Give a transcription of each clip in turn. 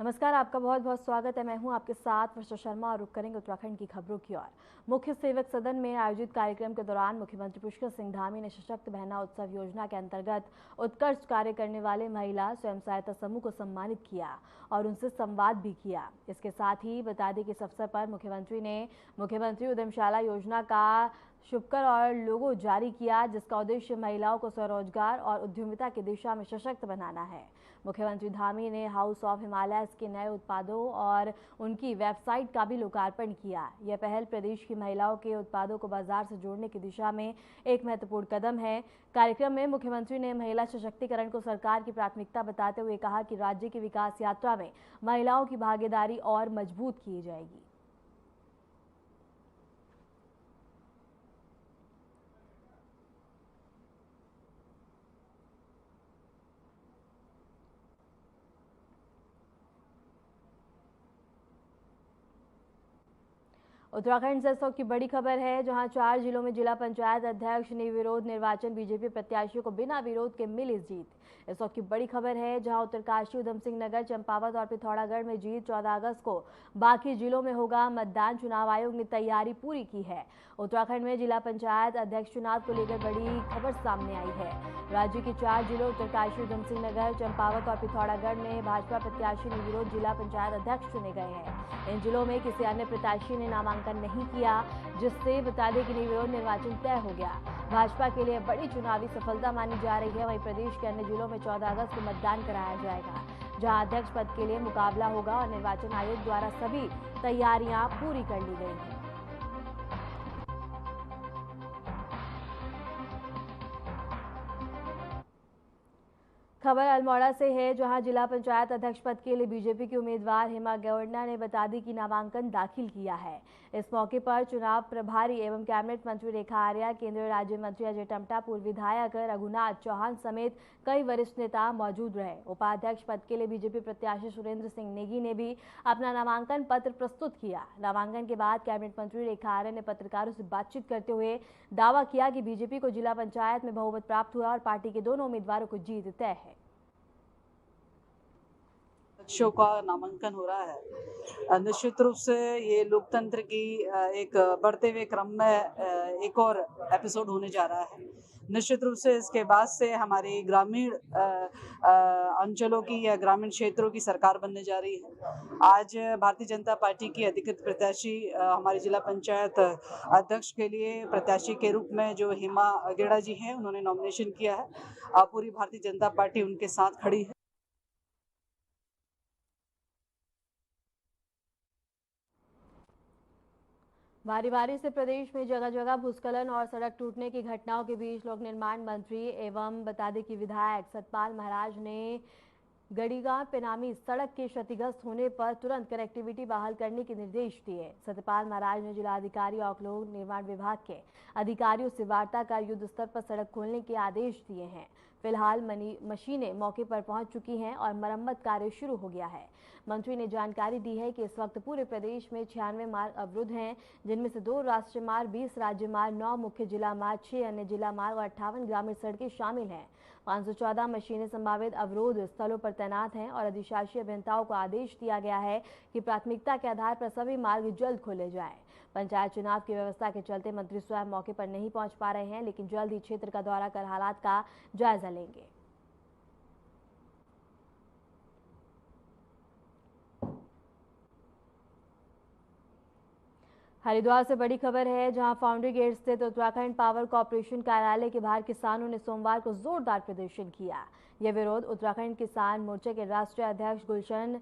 नमस्कार, आपका बहुत बहुत स्वागत है। मैं हूं आपके साथ वर्षा शर्मा और रुक करेंगे उत्तराखंड की खबरों की ओर। मुख्य सेवक सदन में आयोजित कार्यक्रम के दौरान मुख्यमंत्री पुष्कर सिंह धामी ने सशक्त बहना उत्सव योजना के अंतर्गत उत्कृष्ट कार्य करने वाले महिला स्वयं सहायता समूह को सम्मानित किया और उनसे संवाद भी किया। इसके साथ ही बता दें कि इस अवसर पर मुख्यमंत्री ने मुख्यमंत्री उद्यमशाला योजना का शुभकर और लोगो जारी किया, जिसका उद्देश्य महिलाओं को स्वरोजगार और उद्यमिता की दिशा में सशक्त बनाना है। मुख्यमंत्री धामी ने हाउस ऑफ हिमालयस के नए उत्पादों और उनकी वेबसाइट का भी लोकार्पण किया। यह पहल प्रदेश की महिलाओं के उत्पादों को बाजार से जोड़ने की दिशा में एक महत्वपूर्ण कदम है। कार्यक्रम में मुख्यमंत्री ने महिला सशक्तिकरण को सरकार की प्राथमिकता बताते हुए कहा कि राज्य की विकास यात्रा में महिलाओं की भागीदारी और मजबूत की जाएगी। उत्तराखंड से इस वक्त की बड़ी खबर है, जहां 4 जिलों में जिला पंचायत अध्यक्ष निर्विरोध निर्वाचन, बीजेपी प्रत्याशियों को बिना विरोध के मिली जीत। इस वक्त की बड़ी खबर है, जहां उत्तरकाशी, उधम सिंह नगर, चंपावत और पिथौरागढ़ में जीत। 14 अगस्त को बाकी जिलों में होगा मतदान। चुनाव आयोग ने तैयारी पूरी की है। उत्तराखंड में जिला पंचायत अध्यक्ष चुनाव को लेकर बड़ी खबर सामने आई है। राज्य के 4 जिलों उत्तरकाशी, उधम सिंह नगर, चंपावत और पिथौरागढ़ में भाजपा प्रत्याशी निर्विरोध जिला पंचायत अध्यक्ष चुने गए हैं। इन जिलों में किसी अन्य प्रत्याशी ने नामांकन नहीं किया, जिससे बता दें कि निर्विरोध निर्वाचन तय हो गया। भाजपा के लिए बड़ी चुनावी सफलता मानी जा रही है। वहीं प्रदेश के अन्य जिलों में 14 अगस्त को मतदान कराया जाएगा, जहां अध्यक्ष पद के लिए मुकाबला होगा और निर्वाचन आयोग द्वारा सभी तैयारियां पूरी कर ली गई हैं। खबर अल्मोड़ा से है, जहां जिला पंचायत अध्यक्ष पद के लिए बीजेपी की उम्मीदवार हेमा गौड़ना ने बता दी कि नामांकन दाखिल किया है। इस मौके पर चुनाव प्रभारी एवं कैबिनेट मंत्री रेखा आर्या, केंद्रीय राज्य मंत्री अजय टम्टा, पूर्व विधायक रघुनाथ चौहान समेत कई वरिष्ठ नेता मौजूद रहे। उपाध्यक्ष पद के लिए बीजेपी प्रत्याशी सुरेंद्र सिंह नेगी ने भी अपना नामांकन पत्र प्रस्तुत किया। नामांकन के बाद कैबिनेट मंत्री रेखा आर्या ने पत्रकारों से बातचीत करते हुए दावा किया कि बीजेपी को जिला पंचायत में बहुमत प्राप्त हुआ और पार्टी के दोनों उम्मीदवारों को जीत तय है। शो का नामांकन हो रहा है। निश्चित रूप से ये लोकतंत्र की एक बढ़ते हुए क्रम में एक और एपिसोड होने जा रहा है। निश्चित रूप से इसके बाद से हमारी ग्रामीण अंचलों की या ग्रामीण क्षेत्रों की सरकार बनने जा रही है। आज भारतीय जनता पार्टी की अधिकृत प्रत्याशी हमारे जिला पंचायत अध्यक्ष के लिए प्रत्याशी के रूप में जो हेमा गेड़ा जी हैं, उन्होंने नॉमिनेशन किया है। पूरी भारतीय जनता पार्टी उनके साथ खड़ी है। भारी बारिश से प्रदेश में जगह जगह भूस्खलन और सड़क टूटने की घटनाओं के बीच लोक निर्माण मंत्री एवं बता दें कि विधायक सतपाल महाराज ने गड़ीगांव पेनामी सड़क के क्षतिग्रस्त होने पर तुरंत कनेक्टिविटी बहाल करने के निर्देश दिए। सत्यपाल महाराज ने जिलाधिकारी और लोक निर्माण विभाग के अधिकारियों से वार्ता कर युद्ध स्तर पर सड़क खोलने के आदेश दिए हैं। फिलहाल मशीनें मौके पर पहुंच चुकी हैं और मरम्मत कार्य शुरू हो गया है। मंत्री ने जानकारी दी है कि इस वक्त पूरे प्रदेश में 96 मार्ग अवरुद्ध हैं, जिनमें से 2 राष्ट्रीय मार्ग, 20 राज्य मार्ग, 9 मुख्य जिला मार्ग, 6 अन्य जिला मार्ग और 58 ग्रामीण सड़कें शामिल हैं। 514 मशीनें संभावित अवरोध स्थलों पर तैनात हैं और अधिशासी अभियंताओं को आदेश दिया गया है कि प्राथमिकता के आधार पर सभी मार्ग जल्द खोले जाएं। पंचायत चुनाव की व्यवस्था के चलते मंत्री स्वयं मौके पर नहीं पहुंच पा रहे हैं, लेकिन जल्द ही क्षेत्र का दौरा कर हालात का जायजा लेंगे। हरिद्वार से बड़ी खबर है, जहां फाउंड्री गेट स्थित उत्तराखंड पावर कॉर्पोरेशन कार्यालय के बाहर किसानों ने सोमवार को जोरदार प्रदर्शन किया। यह विरोध उत्तराखंड किसान मोर्चे के राष्ट्रीय अध्यक्ष गुलशन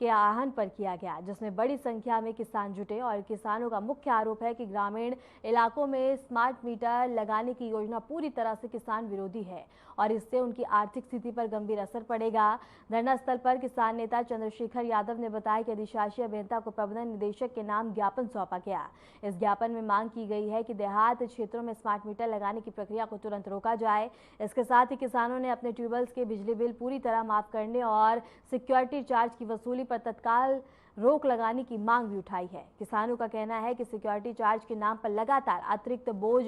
के आह्वान पर किया गया, जिसमें बड़ी संख्या में किसान जुटे और किसानों का मुख्य आरोप है कि ग्रामीण इलाकों में स्मार्ट मीटर लगाने की योजना पूरी तरह से किसान विरोधी है और इससे उनकी आर्थिक स्थिति पर गंभीर असर पड़ेगा। धरना स्थल पर किसान नेता चंद्रशेखर यादव ने बताया कि अधिशासी अभियंता को प्रबंधन निदेशक के नाम ज्ञापन सौंपा गया। इस ज्ञापन में मांग की गई है कि देहात क्षेत्रों में स्मार्ट मीटर लगाने की प्रक्रिया को तुरंत रोका जाए। इसके साथ ही किसानों ने अपने ट्यूबवेल्स के बिजली बिल पूरी तरह माफ करने और सिक्योरिटी चार्ज की वसूली पर तत्काल रोक लगाने की मांग भी उठाई है। किसानों का कहना है कि सिक्योरिटी चार्ज के नाम पर लगातार अतिरिक्त बोझ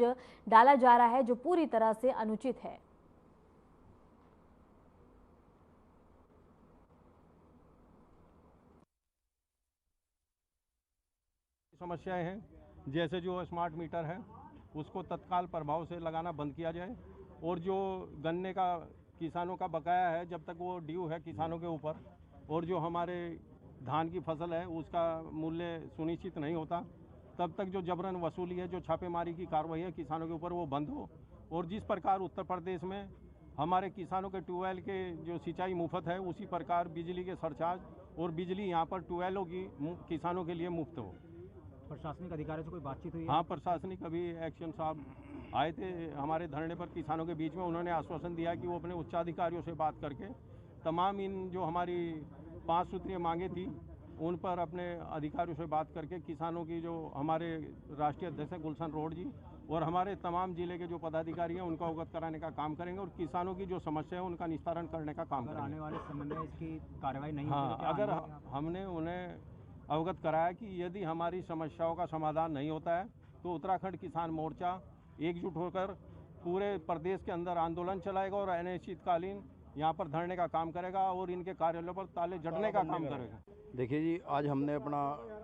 डाला जा रहा है, जो पूरी तरह से अनुचित है। समस्याएं हैं, जैसे जो स्मार्ट मीटर है उसको तत्काल प्रभाव से लगाना बंद किया जाए, और जो गन्ने का किसानों का बकाया है, जब तक वो ड्यू है किसानों के ऊपर, और जो हमारे धान की फसल है उसका मूल्य सुनिश्चित नहीं होता, तब तक जो जबरन वसूली है, जो छापेमारी की कार्रवाई है किसानों के ऊपर, वो बंद हो। और जिस प्रकार उत्तर प्रदेश में हमारे किसानों के ट्यूबवेल के जो सिंचाई मुफ्त है, उसी प्रकार बिजली के सरचार्ज और बिजली यहाँ पर ट्यूबवेलों की किसानों के लिए मुफ्त हो। प्रशासनिक अधिकारियों से कोई बातचीत हुई है? हाँ, प्रशासनिक अभी एक्शन साहब आए थे हमारे धरने पर किसानों के बीच में। उन्होंने आश्वासन दिया कि वो अपने उच्चाधिकारियों से बात करके तमाम इन जो हमारी 5 सूत्रीय मांगे थी उन पर अपने अधिकारियों से बात करके किसानों की, जो हमारे राष्ट्रीय अध्यक्ष हैं गुलशन रोड जी और हमारे तमाम जिले के जो पदाधिकारी हैं, उनका अवगत कराने का काम करेंगे और किसानों की जो समस्या है उनका निस्तारण करने का काम करेंगे। आने वाले समय में इसकी कार्रवाई नहीं हाँ, होगी तो अगर हमने उन्हें अवगत कराया कि यदि हमारी समस्याओं का समाधान नहीं होता है तो उत्तराखंड किसान मोर्चा एकजुट होकर पूरे प्रदेश के अंदर आंदोलन चलाएगा और अनिश्चितकालीन यहाँ पर धरने का काम करेगा और इनके कार्यालयों पर ताले जड़ने का काम करेगा। देखिए जी, आज हमने अपना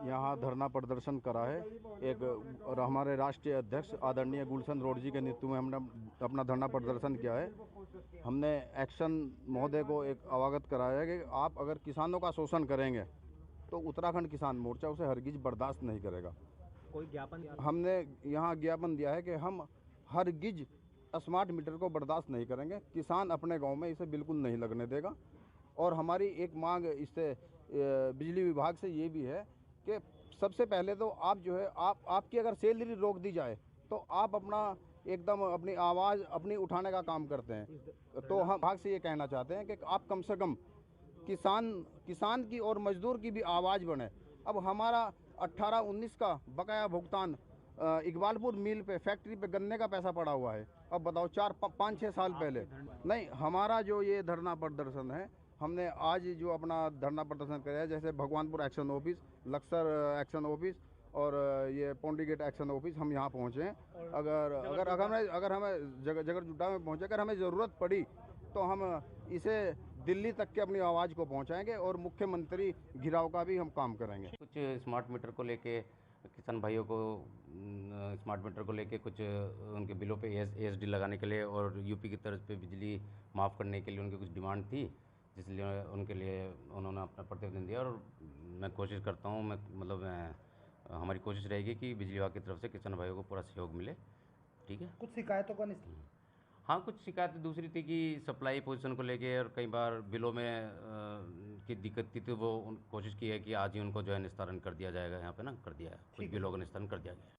यहाँ धरना प्रदर्शन करा है एक, और हमारे राष्ट्रीय अध्यक्ष आदरणीय गुलशन रोड जी के नेतृत्व में हमने अपना धरना प्रदर्शन किया है। हमने एक्शन महोदय को एक अवगत कराया है कि आप अगर किसानों का शोषण करेंगे तो उत्तराखंड किसान मोर्चा उसे हरगिज बर्दाश्त नहीं करेगा। कोई ज्ञापन? हमने यहाँ ज्ञापन दिया है कि हम हरगिज स्मार्ट मीटर को बर्दाश्त नहीं करेंगे, किसान अपने गांव में इसे बिल्कुल नहीं लगने देगा। और हमारी एक मांग इससे बिजली विभाग से ये भी है कि सबसे पहले तो आप जो है आपकी अगर सैलरी रोक दी जाए तो आप अपना एकदम अपनी आवाज़ अपनी उठाने का काम करते हैं, तो हम विभाग से ये कहना चाहते हैं कि आप कम से कम किसान की और मजदूर की भी आवाज़ बने। अब हमारा 18-19 का बकाया भुगतान इकबालपुर मिल पे फैक्ट्री पे गन्ने का पैसा पड़ा हुआ है। अब बताओ 4-5-6 साल पहले नहीं, हमारा जो ये धरना प्रदर्शन है, हमने आज जो अपना धरना प्रदर्शन किया है, जैसे Bhagwanpur action office, Laksar action office और ये पौंडीगेट एक्शन ऑफिस, हम यहाँ पहुँचे हैं। अगर हमें जगर जुटा में पहुँचे, अगर हमें ज़रूरत पड़ी तो हम इसे दिल्ली तक के अपनी आवाज़ को पहुँचाएंगे और मुख्यमंत्री घिराव का भी हम काम करेंगे। कुछ स्मार्ट मीटर को लेके किसान भाइयों को स्मार्ट मीटर को लेके कुछ उनके बिलों पे एएसडी लगाने के लिए और यूपी की तरफ पे बिजली माफ़ करने के लिए उनकी कुछ डिमांड थी, जिसलिए उनके लिए उन्होंने अपना प्रतिवेदन दिया। और मैं कोशिश करता हूँ, हमारी कोशिश रहेगी कि बिजली विभाग की तरफ से किसान भाइयों को पूरा सहयोग मिले। ठीक है। कुछ शिकायतों का हाँ, कुछ शिकायतें दूसरी थी कि सप्लाई पोजीशन को लेके और कई बार बिलों में की दिक्कत थी, तो वो कोशिश की है कि आज ही उनको जो है निस्तारण कर दिया जाएगा। यहाँ पे ना कर दिया है, कुछ बिलों का निस्तारण कर दिया गया है।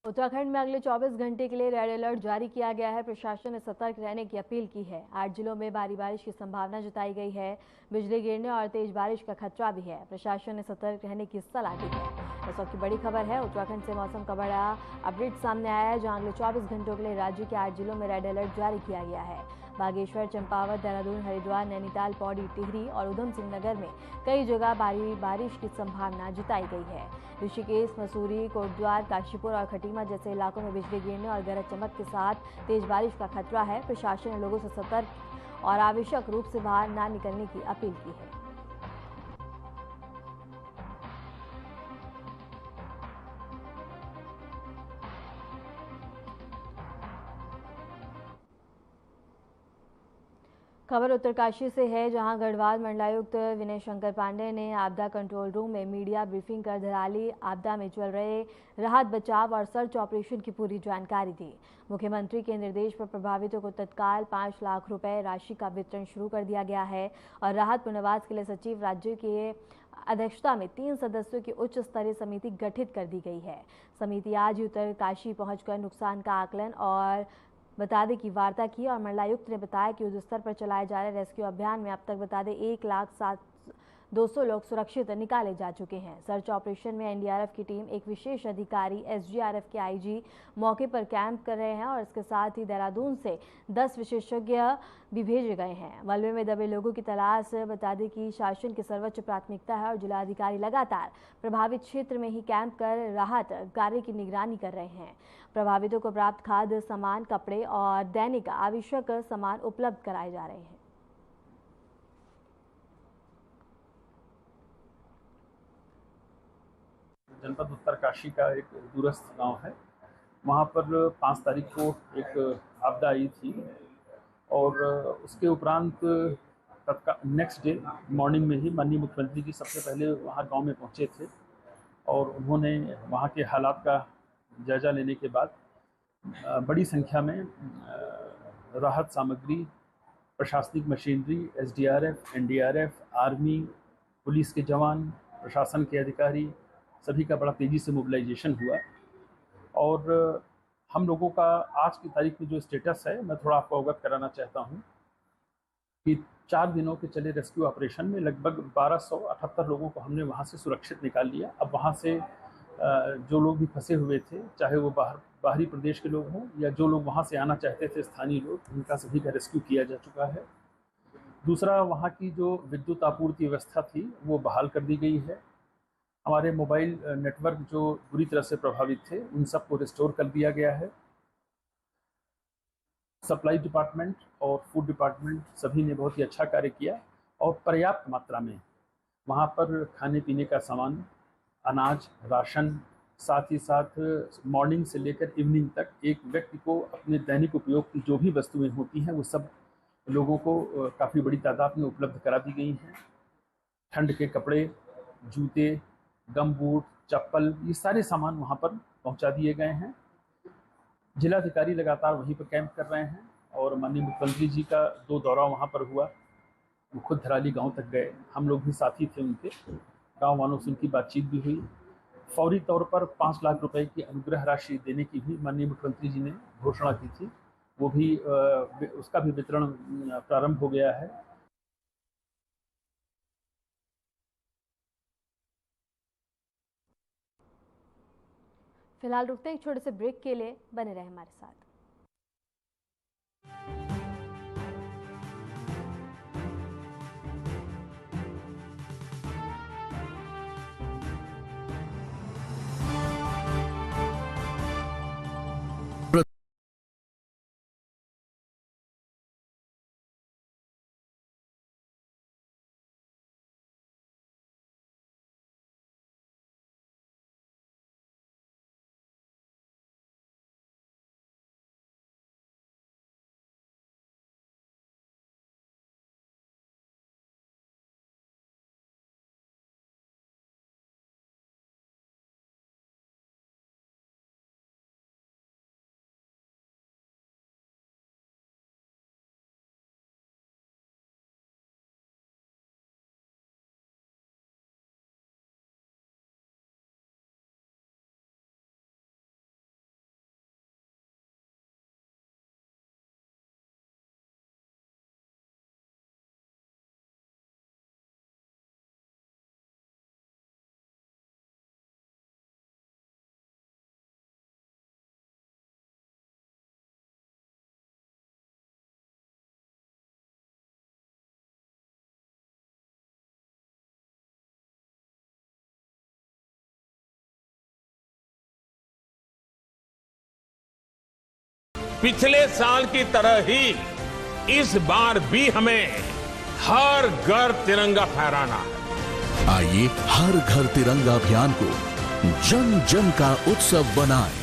उत्तराखंड में अगले 24 घंटे के लिए रेड अलर्ट जारी किया गया है। प्रशासन ने सतर्क रहने की अपील की है। 8 जिलों में भारी बारिश की संभावना जताई गई है। बिजली गिरने और तेज बारिश का खतरा भी है। प्रशासन ने सतर्क रहने की सलाह दी है। इस वक्त की बड़ी खबर है, उत्तराखंड से मौसम का बड़ा अपडेट सामने आया है, जहां अगले 24 घंटों के लिए राज्य के 8 जिलों में रेड अलर्ट जारी किया गया है। बागेश्वर, चंपावत, देहरादून, हरिद्वार, नैनीताल, पौड़ी, टिहरी और उधम सिंह नगर में कई जगह भारी बारिश की संभावना जताई गई है। ऋषिकेश, मसूरी, कोटद्वार, काशीपुर और खटीमा जैसे इलाकों में बिजली गिरने और गरज चमक के साथ तेज बारिश का खतरा है। प्रशासन ने लोगों से सतर्क और आवश्यक रूप से बाहर न निकलने की अपील की है। खबर उत्तरकाशी से है, जहां गढ़वाल मंडलायुक्त विनय शंकर पांडे ने आपदा कंट्रोल रूम में मीडिया ब्रीफिंग कर धराली आपदा में चल रहे राहत बचाव और सर्च ऑपरेशन की पूरी जानकारी दी। मुख्यमंत्री के निर्देश पर प्रभावितों को तत्काल 5 लाख रुपए राशि का वितरण शुरू कर दिया गया है और राहत पुनर्वास के लिए सचिव राज्य के अध्यक्षता में 3 सदस्यों की उच्च स्तरीय समिति गठित कर दी गई है। समिति आज उत्तरकाशी पहुंचकर नुकसान का आकलन और बता दें कि वार्ता की और मंडलायुक्त ने बताया कि युद्ध स्तर पर चलाए जा रहे रेस्क्यू अभियान में अब तक बता दें 1,02,00 लोग सुरक्षित निकाले जा चुके हैं। सर्च ऑपरेशन में एनडीआरएफ की टीम, एक विशेष अधिकारी, एसडीआरएफ के आईजी मौके पर कैंप कर रहे हैं और इसके साथ ही देहरादून से 10 विशेषज्ञ भी भेजे गए हैं। मलबे में दबे लोगों की तलाश बता दें कि शासन की सर्वोच्च प्राथमिकता है और जिलाधिकारी लगातार प्रभावित क्षेत्र में ही कैंप कर राहत कार्य की निगरानी कर रहे हैं। प्रभावितों को प्राप्त खाद्य सामान, कपड़े और दैनिक आवश्यक सामान उपलब्ध कराए जा रहे हैं। जनपद उत्तरकाशी का एक दूरस्थ गांव है। वहां पर 5 तारीख को एक आपदा आई थी और उसके उपरांत तत्काल नेक्स्ट डे मॉर्निंग में ही माननीय मुख्यमंत्री जी सबसे पहले वहाँ गांव में पहुँचे थे और उन्होंने वहाँ के हालात का जायजा लेने के बाद बड़ी संख्या में राहत सामग्री, प्रशासनिक machinery, SDRF, NDRF, army, police के जवान, प्रशासन के अधिकारी सभी का बड़ा तेज़ी से मोबिलाइजेशन हुआ और हम लोगों का आज की तारीख में जो स्टेटस है मैं थोड़ा आपको अवगत कराना चाहता हूँ कि 4 दिनों के चले रेस्क्यू ऑपरेशन में लगभग 1278 लोगों को हमने वहाँ से सुरक्षित निकाल लिया। अब वहाँ से जो लोग भी फंसे हुए थे, चाहे वो बाहरी प्रदेश के लोग हों या जो लोग वहाँ से आना चाहते थे स्थानीय लोग, उनका सभी का रेस्क्यू किया जा चुका है। दूसरा, वहाँ की जो विद्युत आपूर्ति व्यवस्था थी वो बहाल कर दी गई है। हमारे मोबाइल नेटवर्क जो बुरी तरह से प्रभावित थे उन सबको रिस्टोर कर दिया गया है। सप्लाई डिपार्टमेंट और फूड डिपार्टमेंट सभी ने बहुत ही अच्छा कार्य किया और पर्याप्त मात्रा में वहाँ पर खाने पीने का सामान, अनाज, राशन, साथ ही साथ मॉर्निंग से लेकर इवनिंग तक एक व्यक्ति को अपने दैनिक उपयोग की जो भी वस्तुएं होती हैं वो सब लोगों को काफ़ी बड़ी तादाद में उपलब्ध करा दी गई हैं। ठंड के कपड़े, जूते, गम बूट, चप्पल, ये सारे सामान वहाँ पर पहुँचा दिए गए हैं। जिलाधिकारी लगातार वहीं पर कैंप कर रहे हैं और माननीय मुख्यमंत्री जी का 2 दौरा वहाँ पर हुआ। वो खुद धराली गांव तक गए, हम लोग भी साथी थे उनके, गांव वालों से उनकी बातचीत भी हुई। फौरी तौर पर 5 लाख रुपए की अनुग्रह राशि देने की भी माननीय मुख्यमंत्री जी ने घोषणा की थी, वो भी उसका भी वितरण प्रारंभ हो गया है। फिलहाल रुकते हैं एक छोटे से ब्रेक के लिए, बने रहे हमारे साथ। पिछले साल की तरह ही इस बार भी हमें हर घर तिरंगा फहराना है। आइए हर घर तिरंगा अभियान को जन जन का उत्सव बनाएं।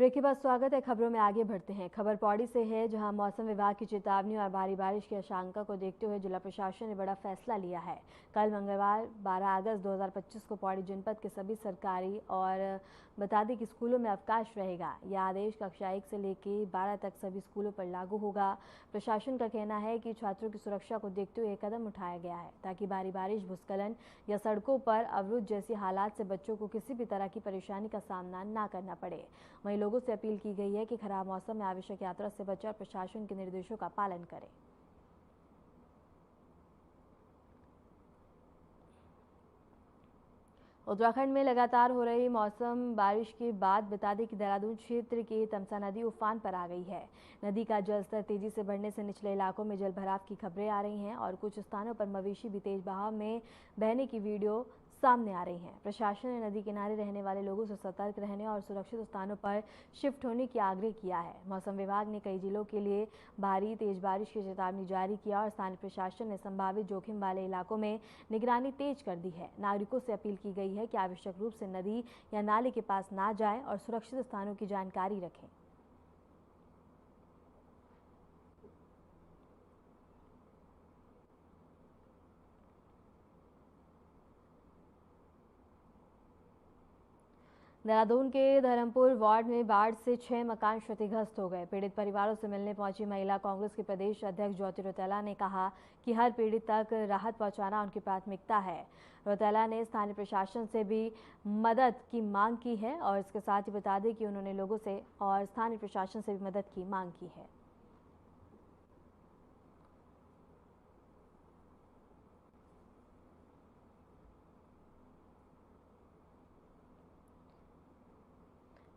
ब्रेक के बाद स्वागत है। खबरों में आगे बढ़ते हैं। खबर पौड़ी से है, जहां मौसम विभाग की चेतावनी और भारी बारिश की आशंका को देखते हुए जिला प्रशासन ने बड़ा फैसला लिया है। कल मंगलवार 12 अगस्त 2025 को पौड़ी जनपद के सभी सरकारी और बता दें कि स्कूलों में अवकाश रहेगा। यह आदेश कक्षा 1 से लेकर 12 तक सभी स्कूलों पर लागू होगा। प्रशासन का कहना है कि छात्रों की सुरक्षा को देखते हुए कदम उठाया गया है ताकि भारी बारिश, भूस्खलन या सड़कों पर अवरुद्ध जैसी हालात से बच्चों को किसी भी तरह की परेशानी का सामना न करना पड़े। वहीं लोगों से अपील की गई है कि खराब मौसम में आवश्यक यात्रा से बचें और प्रशासन के निर्देशों का पालन करें। उत्तराखंड में लगातार हो रही मौसम बारिश के बाद बता दें कि देहरादून क्षेत्र की तमसा नदी उफान पर आ गई है। नदी का जलस्तर तेजी से बढ़ने से निचले इलाकों में जलभराव की खबरें आ रही हैं और कुछ स्थानों पर मवेशी भी तेज बहाव में बहने की वीडियो सामने आ रही हैं। प्रशासन ने नदी किनारे रहने वाले लोगों से सतर्क रहने और सुरक्षित स्थानों पर शिफ्ट होने की आग्रह किया है। मौसम विभाग ने कई जिलों के लिए भारी तेज बारिश की चेतावनी जारी किया और स्थानीय प्रशासन ने संभावित जोखिम वाले इलाकों में निगरानी तेज कर दी है। नागरिकों से अपील की गई है कि आवश्यक रूप से नदी या नाले के पास ना जाएं और सुरक्षित स्थानों की जानकारी रखें। देहरादून के धर्मपुर वार्ड में बाढ़ से 6 मकान क्षतिग्रस्त हो गए। पीड़ित परिवारों से मिलने पहुंची महिला कांग्रेस के प्रदेश अध्यक्ष ज्योति रौतेला ने कहा कि हर पीड़ित तक राहत पहुंचाना उनकी प्राथमिकता है। रौतेला ने स्थानीय प्रशासन से भी मदद की मांग की है और इसके साथ ही बता दें कि उन्होंने लोगों से और स्थानीय प्रशासन से भी मदद की मांग की है।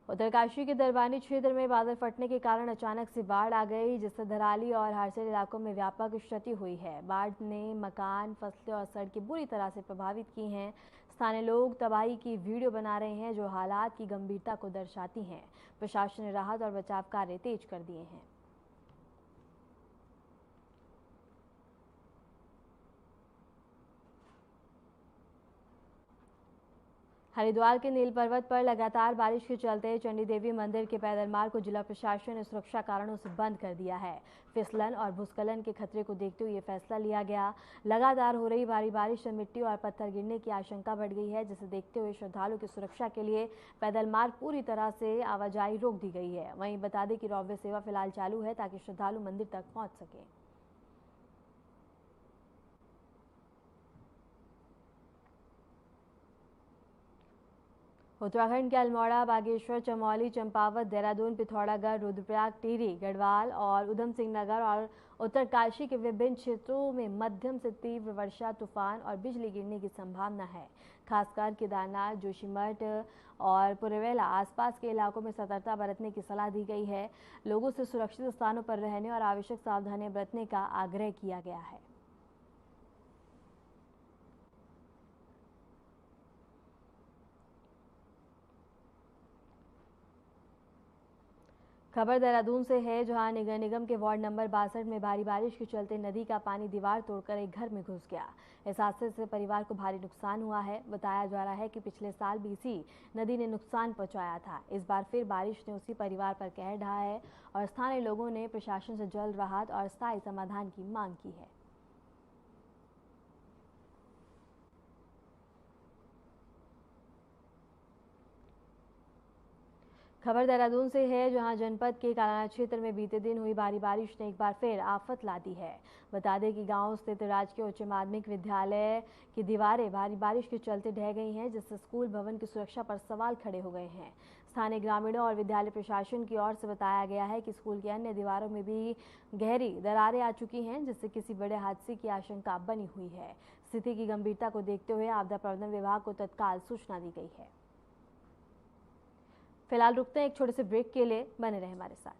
उत्तरकाशी के दरबानी क्षेत्र में बादल फटने के कारण अचानक से बाढ़ आ गई, जिससे धराली और हारसेल इलाकों में व्यापक क्षति हुई है। बाढ़ ने मकान, फसलें और सड़कें बुरी तरह से प्रभावित की हैं। स्थानीय लोग तबाही की वीडियो बना रहे हैं जो हालात की गंभीरता को दर्शाती हैं। प्रशासन ने राहत और बचाव कार्य तेज कर दिए हैं। हरिद्वार के नील पर्वत पर लगातार बारिश के चलते चंडी देवी मंदिर के पैदल मार्ग को जिला प्रशासन ने सुरक्षा कारणों से बंद कर दिया है। फिसलन और भूस्खलन के खतरे को देखते हुए ये फैसला लिया गया। लगातार हो रही भारी बारिश से मिट्टी और पत्थर गिरने की आशंका बढ़ गई है, जिसे देखते हुए श्रद्धालुओं की सुरक्षा के लिए पैदल मार्ग पूरी तरह से आवाजाही रोक दी गई है। वहीं बता दें कि रोपवे सेवा फिलहाल चालू है ताकि श्रद्धालु मंदिर तक पहुंच सके। उत्तराखंड के अल्मोड़ा, बागेश्वर, चमौली, चंपावत, देहरादून, पिथौरागढ़, रुद्रप्रयाग, टिहरी, गढ़वाल और उधम सिंह नगर और उत्तरकाशी के विभिन्न क्षेत्रों में मध्यम से तीव्र वर्षा, तूफान और बिजली गिरने की संभावना है। खासकर केदारनाथ, जोशीमठ और पुरवेला आसपास के इलाकों में सतर्कता बरतने की सलाह दी गई है। लोगों से सुरक्षित स्थानों पर रहने और आवश्यक सावधानियां बरतने का आग्रह किया गया है। खबर देहरादून से है, जहां नगर निगम के वार्ड नंबर 62 में भारी बारिश के चलते नदी का पानी दीवार तोड़कर एक घर में घुस गया। इस हादसे से परिवार को भारी नुकसान हुआ है। बताया जा रहा है कि पिछले साल भी इसी नदी ने नुकसान पहुंचाया था। इस बार फिर बारिश ने उसी परिवार पर कहर ढाया है और स्थानीय लोगों ने प्रशासन से जल्द राहत और स्थायी समाधान की मांग की है। खबर देहरादून से है, जहां जनपद के कालाना क्षेत्र में बीते दिन हुई भारी बारिश ने एक बार फिर आफत ला दी है। बता दें कि गांव स्थित राजकीय उच्च माध्यमिक विद्यालय की दीवारें भारी बारिश के चलते ढह गई हैं, जिससे स्कूल भवन की सुरक्षा पर सवाल खड़े हो गए हैं। स्थानीय ग्रामीणों और विद्यालय प्रशासन की ओर से बताया गया है कि स्कूल की अन्य दीवारों में भी गहरी दरारें आ चुकी हैं, जिससे किसी बड़े हादसे की आशंका बनी हुई है। स्थिति की गंभीरता को देखते हुए आपदा प्रबंधन विभाग को तत्काल सूचना दी गई है। फिलहाल रुकते हैं एक छोटे से ब्रेक के लिए, बने रहे हमारे साथ।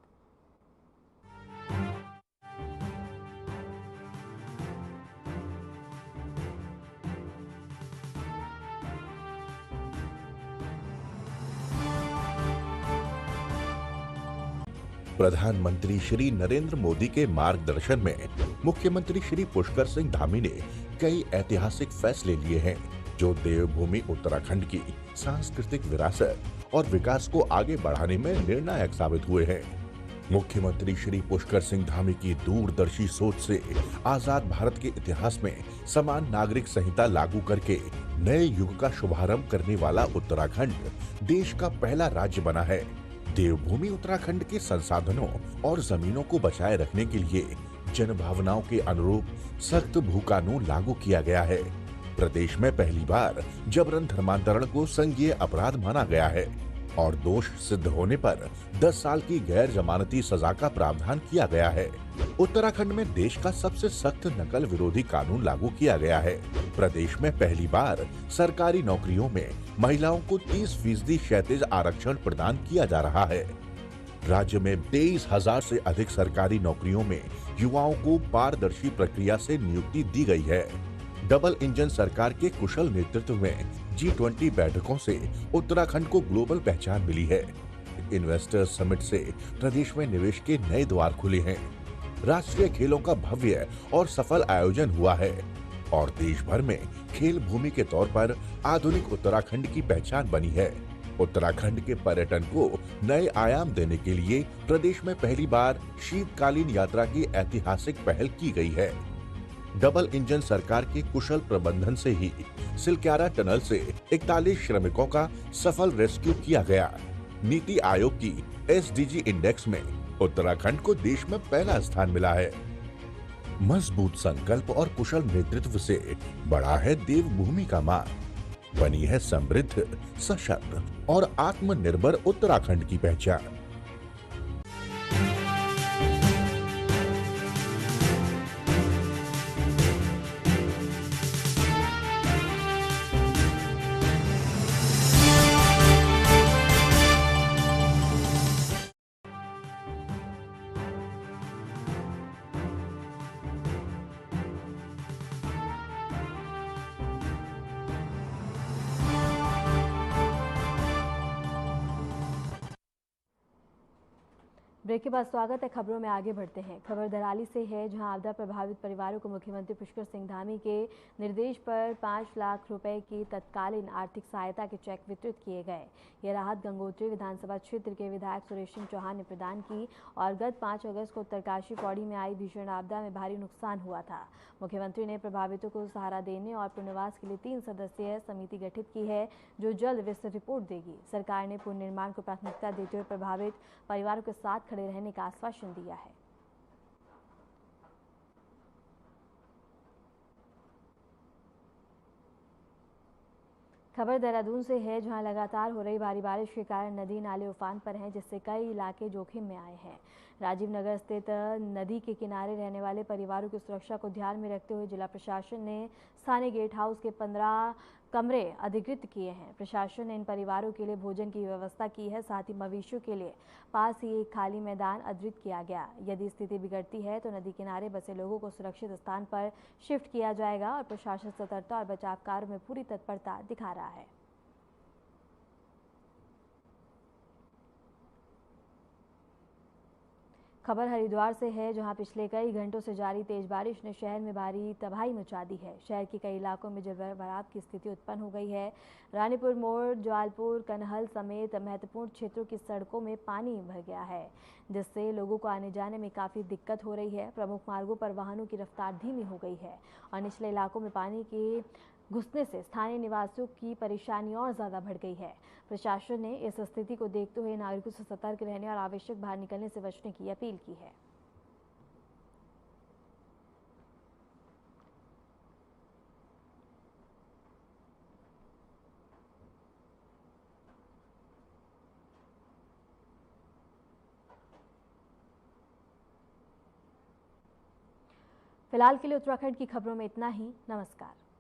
प्रधानमंत्री श्री नरेंद्र मोदी के मार्गदर्शन में मुख्यमंत्री श्री पुष्कर सिंह धामी ने कई ऐतिहासिक फैसले लिए हैं, जो देवभूमि उत्तराखंड की सांस्कृतिक विरासत और विकास को आगे बढ़ाने में निर्णायक साबित हुए हैं। मुख्यमंत्री श्री पुष्कर सिंह धामी की दूरदर्शी सोच से आजाद भारत के इतिहास में समान नागरिक संहिता लागू करके नए युग का शुभारंभ करने वाला उत्तराखंड देश का पहला राज्य बना है। देवभूमि उत्तराखंड के संसाधनों और जमीनों को बचाए रखने के लिए जनभावनाओं के अनुरूप सख्त भू कानून लागू किया गया है। प्रदेश में पहली बार जबरन धर्मांतरण को संज्ञेय अपराध माना गया है और दोष सिद्ध होने पर 10 साल की गैर जमानती सजा का प्रावधान किया गया है। उत्तराखंड में देश का सबसे सख्त नकल विरोधी कानून लागू किया गया है। प्रदेश में पहली बार सरकारी नौकरियों में महिलाओं को 30% क्षैतिज आरक्षण प्रदान किया जा रहा है। राज्य में 23,000 से अधिक सरकारी नौकरियों में युवाओं को पारदर्शी प्रक्रिया से नियुक्ति दी गई है। डबल इंजन सरकार के कुशल नेतृत्व में G20 बैठकों से उत्तराखंड को ग्लोबल पहचान मिली है। इन्वेस्टर्स समिट से प्रदेश में निवेश के नए द्वार खुले हैं। राष्ट्रीय खेलों का भव्य और सफल आयोजन हुआ है और देश भर में खेल भूमि के तौर पर आधुनिक उत्तराखंड की पहचान बनी है। उत्तराखंड के पर्यटन को नए आयाम देने के लिए प्रदेश में पहली बार शीतकालीन यात्रा की ऐतिहासिक पहल की गई है। डबल इंजन सरकार के कुशल प्रबंधन से ही सिलक्यारा टनल से 41 श्रमिकों का सफल रेस्क्यू किया गया। नीति आयोग की SDG इंडेक्स में उत्तराखंड को देश में पहला स्थान मिला है। मजबूत संकल्प और कुशल नेतृत्व से बड़ा है देवभूमि का मार्ग, बनी है समृद्ध, सशक्त और आत्मनिर्भर उत्तराखंड की पहचान। ब्रेक के बाद स्वागत है। खबरों में आगे बढ़ते हैं। खबर दराली से है, जहां आपदा प्रभावित परिवारों को मुख्यमंत्री पुष्कर सिंह धामी के निर्देश पर 5 लाख रुपए की तत्कालीन आर्थिक सहायता के चेक वितरित किए गए। यह राहत गंगोत्री विधानसभा क्षेत्र के विधायक सुरेश सिंह चौहान ने प्रदान की और गत 5 अगस्त को उत्तरकाशी पौड़ी में आई भीषण आपदा में भारी नुकसान हुआ था। मुख्यमंत्री ने प्रभावितों को सहारा देने और पुनर्वास के लिए 3 सदस्यीय समिति गठित की है, जो जल्द विस्तृत रिपोर्ट देगी। सरकार ने पुनर्निर्माण को प्राथमिकता देते हुए प्रभावित परिवारों के साथ खड़े रहने का आश्वासन दिया है। खबर देहरादून से है, जहां लगातार हो रही भारी बारिश के कारण नदी नाले उफान पर हैं, जिससे कई इलाके जोखिम में आए हैं। राजीव नगर स्थित नदी के किनारे रहने वाले परिवारों की सुरक्षा को ध्यान में रखते हुए जिला प्रशासन ने स्थानीय गेट हाउस के 15 कमरे अधिकृत किए हैं। प्रशासन ने इन परिवारों के लिए भोजन की व्यवस्था की है। साथ ही मवेशियों के लिए पास ही एक खाली मैदान अधिकृत किया गया। यदि स्थिति बिगड़ती है तो नदी किनारे बसे लोगों को सुरक्षित स्थान पर शिफ्ट किया जाएगा और प्रशासन सतर्कता और बचाव कार्य में पूरी तत्परता दिखा रहा है। खबर हरिद्वार से है, जहां पिछले कई घंटों से जारी तेज बारिश ने शहर में भारी तबाही मचा दी है। शहर के कई इलाकों में जलभराव की स्थिति उत्पन्न हो गई है। रानीपुर मोड़, जवालपुर, कनहल समेत महत्वपूर्ण क्षेत्रों की सड़कों में पानी भर गया है, जिससे लोगों को आने जाने में काफ़ी दिक्कत हो रही है। प्रमुख मार्गों पर वाहनों की रफ्तार धीमी हो गई है और निचले इलाकों में पानी के घुसने से स्थानीय निवासियों की परेशानी और ज़्यादा बढ़ गई है। प्रशासन ने इस स्थिति को देखते हुए नागरिकों से सतर्क रहने और आवश्यक बाहर निकलने से बचने की अपील की है। फिलहाल के लिए उत्तराखंड की खबरों में इतना ही। नमस्कार।